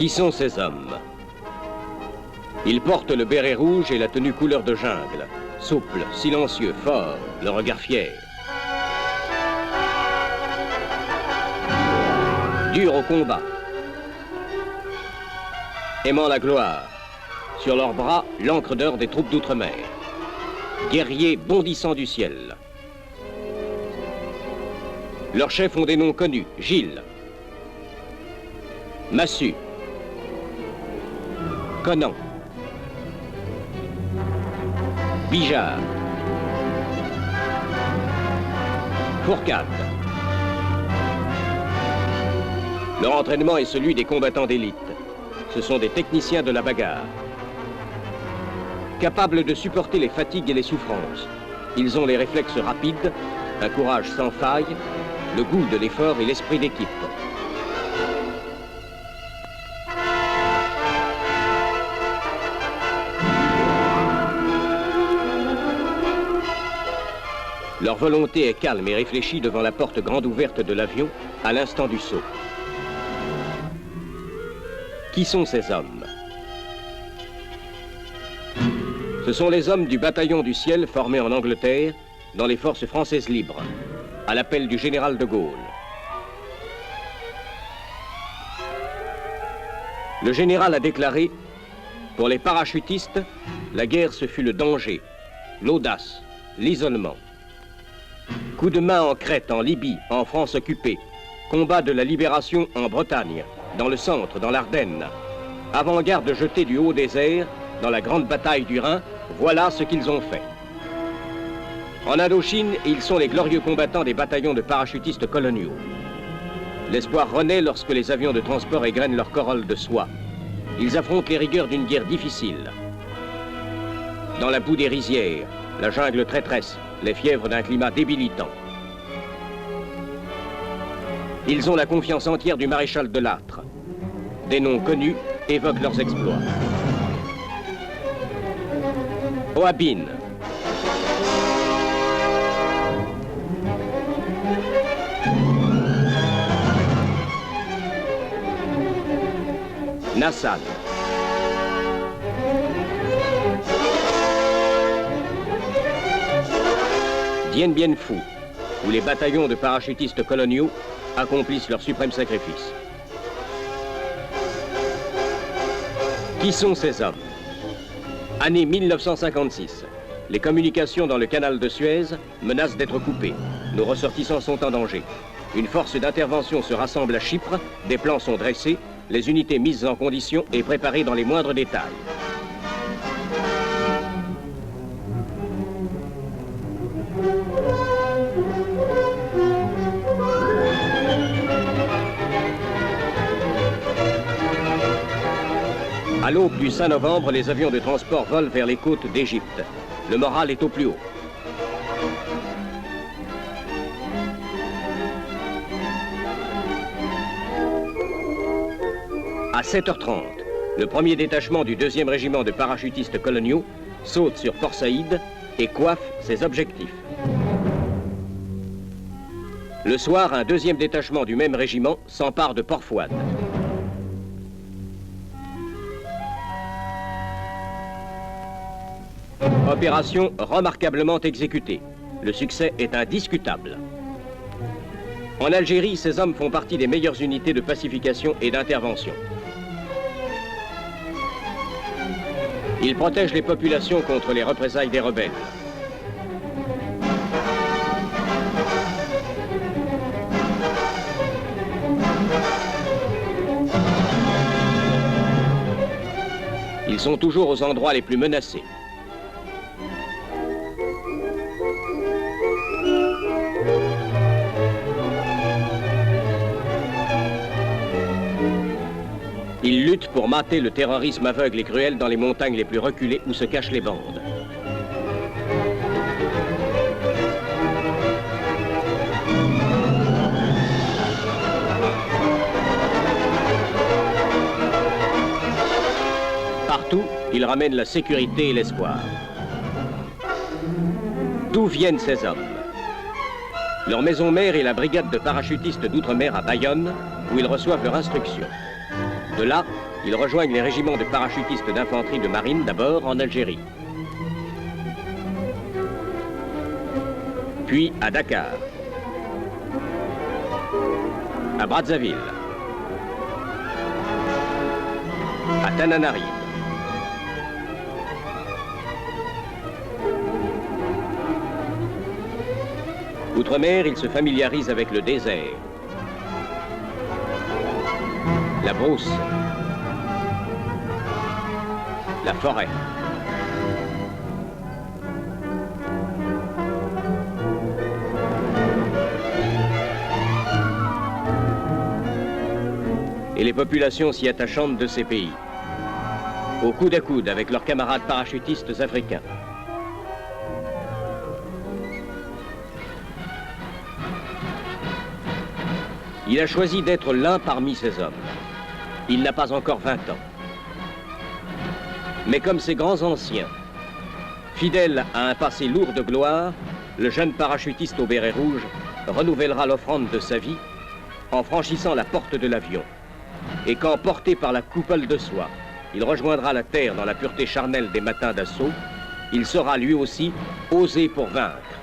Qui sont ces hommes? Ils portent le béret rouge et la tenue couleur de jungle. Souple, silencieux, fort, le regard fier. Dur au combat. Aimant la gloire. Sur leurs bras, l'encre d'or des troupes d'outre-mer. Guerriers bondissant du ciel. Leurs chefs ont des noms connus. Gilles. Massu. Conan. Bijard. Fourcade. Leur entraînement est celui des combattants d'élite. Ce sont des techniciens de la bagarre. Capables de supporter les fatigues et les souffrances. Ils ont les réflexes rapides, un courage sans faille, le goût de l'effort et l'esprit d'équipe. Leur volonté est calme et réfléchie devant la porte grande ouverte de l'avion à l'instant du saut. Qui sont ces hommes? Ce sont les hommes du bataillon du ciel formé en Angleterre dans les forces françaises libres, à l'appel du général de Gaulle. Le général a déclaré: pour les parachutistes, la guerre ce fut le danger, l'audace, l'isolement. Coup de main en Crète, en Libye, en France occupée. Combat de la libération en Bretagne, dans le centre, dans l'Ardenne. Avant-garde jetée du haut des airs, dans la grande bataille du Rhin, voilà ce qu'ils ont fait. En Indochine, ils sont les glorieux combattants des bataillons de parachutistes coloniaux. L'espoir renaît lorsque les avions de transport égrènent leur corolle de soie. Ils affrontent les rigueurs d'une guerre difficile. Dans la boue des rizières, la jungle traîtresse, les fièvres d'un climat débilitant. Ils ont la confiance entière du maréchal de Lattre. Des noms connus évoquent leurs exploits. Oabine. Nassan. Dien Bien Phu, où les bataillons de parachutistes coloniaux accomplissent leur suprême sacrifice. Qui sont ces hommes? Année 1956. Les communications dans le canal de Suez menacent d'être coupées. Nos ressortissants sont en danger. Une force d'intervention se rassemble à Chypre, des plans sont dressés, les unités mises en condition et préparées dans les moindres détails. À l'aube du 5 novembre, les avions de transport volent vers les côtes d'Égypte. Le moral est au plus haut. À 7h30, le premier détachement du 2e régiment de parachutistes coloniaux saute sur Port Saïd et coiffe ses objectifs. Le soir, un 2e détachement du même régiment s'empare de Port Fouad. Opération remarquablement exécutée. Le succès est indiscutable. En Algérie, ces hommes font partie des meilleures unités de pacification et d'intervention. Ils protègent les populations contre les représailles des rebelles. Ils sont toujours aux endroits les plus menacés. Ils luttent pour mater le terrorisme aveugle et cruel dans les montagnes les plus reculées où se cachent les bandes. Partout, ils ramènent la sécurité et l'espoir. D'où viennent ces hommes? Leur maison mère est la brigade de parachutistes d'outre-mer à Bayonne, où ils reçoivent leur instruction. De là, ils rejoignent les régiments de parachutistes d'infanterie de marine d'abord en Algérie. Puis à Dakar, à Brazzaville, à Tananarive, outre-mer, ils se familiarisent avec le désert, la brousse, la forêt. Et les populations si attachantes de ces pays, au coude à coude avec leurs camarades parachutistes africains. Il a choisi d'être l'un parmi ces hommes. Il n'a pas encore 20 ans. Mais comme ces grands anciens, fidèle à un passé lourd de gloire, le jeune parachutiste au béret rouge renouvellera l'offrande de sa vie en franchissant la porte de l'avion. Et quand, porté par la coupole de soie, il rejoindra la terre dans la pureté charnelle des matins d'assaut, il saura lui aussi oser pour vaincre.